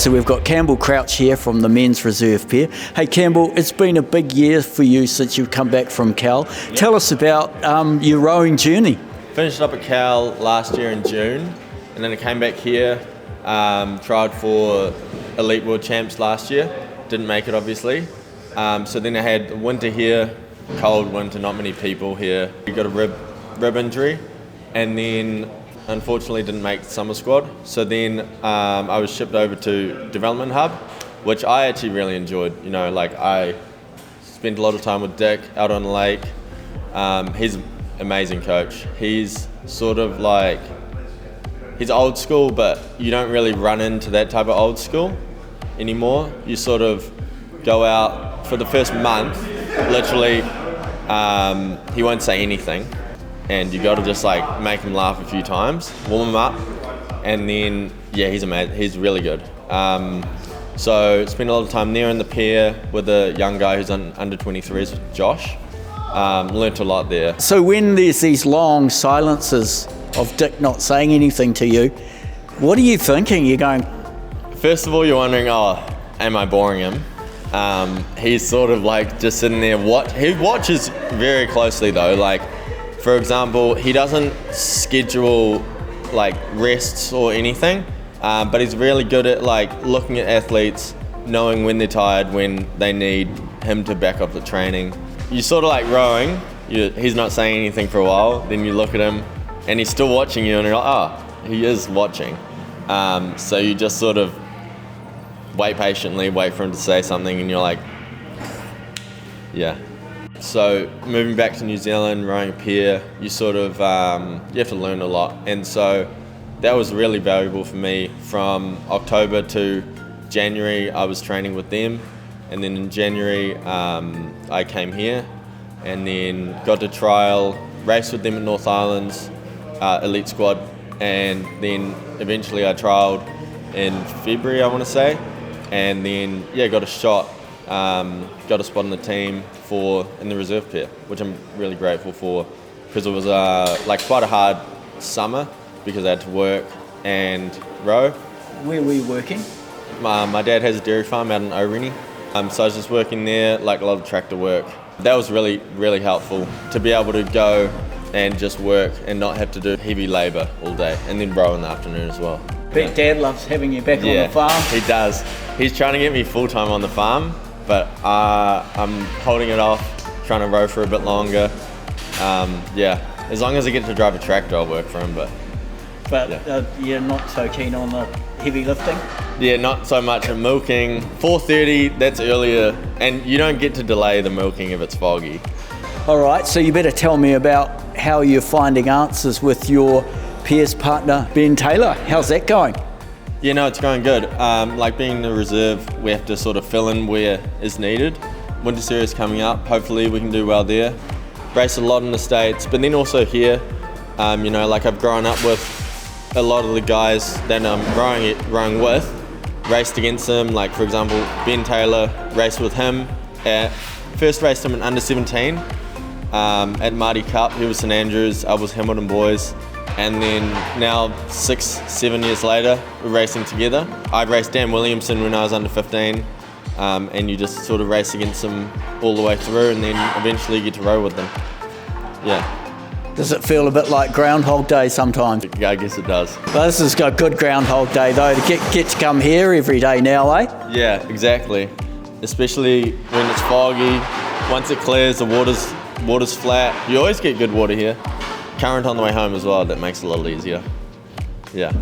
So we've got Campbell Crouch here from the men's reserve pair. Hey Campbell, it's been a big year for you since you've come back from Cal. Yep. Tell us about your rowing journey. Finished up at Cal last year in June, and then I came back here, tried for Elite World Champs last year. Didn't make it, obviously. So then I had winter here, cold winter, not many people here. We got a rib injury, and then unfortunately didn't make the summer squad. So then I was shipped over to Development Hub, which I actually really enjoyed. You know, like I spent a lot of time with Dick out on the lake. He's an amazing coach. He's sort of like, he's old school, but you don't really run into that type of old school anymore. You sort of go out for the first month, literally, he won't say anything. And you got to just like make him laugh a few times, warm him up, and then yeah, he's amazing. He's really good. So spent a lot of time there in the pair with a young guy who's under 23s, Josh. Learnt a lot there. So when there's these long silences of Dick not saying anything to you, what are you thinking? You're going, first of all, you're wondering, oh, am I boring him? He's sort of like just sitting there. He watches very closely though. Like, for example, he doesn't schedule like rests or anything, but he's really good at like looking at athletes, knowing when they're tired, when they need him to back up the training. You sort of like rowing, he's not saying anything for a while, then you look at him and he's still watching you and you're like, oh, he is watching. So you just sort of wait patiently, wait for him to say something, and you're like, yeah. So moving back to New Zealand, rowing a pair, you sort of, you have to learn a lot. And so that was really valuable for me. From October to January, I was training with them. And then in January, I came here and then got to trial, race with them in North Islands, elite squad. And then eventually I trialled in February, I want to say. And then, yeah, got a shot, got a spot in the team in the reserve pair, which I'm really grateful for, because it was like quite a hard summer because I had to work and row. Where were you working? My dad has a dairy farm out in Orini, so I was just working there, like a lot of tractor work. That was really, really helpful to be able to go and just work and not have to do heavy labour all day, and then row in the afternoon as well. Bet Dad loves having you back on the farm. He does. He's trying to get me full-time on the farm, but I'm holding it off, trying to row for a bit longer. Yeah, as long as I get to drive a tractor, I'll work for him. But yeah. You're not so keen on the heavy lifting? Yeah, not so much at milking. 4:30, that's earlier, and you don't get to delay the milking if it's foggy. All right, so you better tell me about how you're finding answers with your peers partner, Ben Taylor. How's that going? Yeah, no, it's going good. Like being in the reserve, we have to sort of fill in where is needed. Winter Series coming up, hopefully we can do well there. Race a lot in the States, but then also here, you know, like I've grown up with a lot of the guys that I'm rowing with, raced against them. Like for example, Ben Taylor, raced with him. First raced him in under 17 at Marty Cup. He was St Andrews, I was Hamilton Boys. And then now 6-7 years later, we're racing together. I raced Dan Williamson when I was under 15, and you just sort of race against them all the way through, and then eventually you get to row with them. Yeah. Does it feel a bit like Groundhog Day sometimes? I guess it does. Well, this is a good Groundhog Day though, to get to come here every day now, eh? Yeah, exactly. Especially when it's foggy. Once it clears, the water's flat. You always get good water here. Current on the way home as well, that makes it a little easier. Yeah.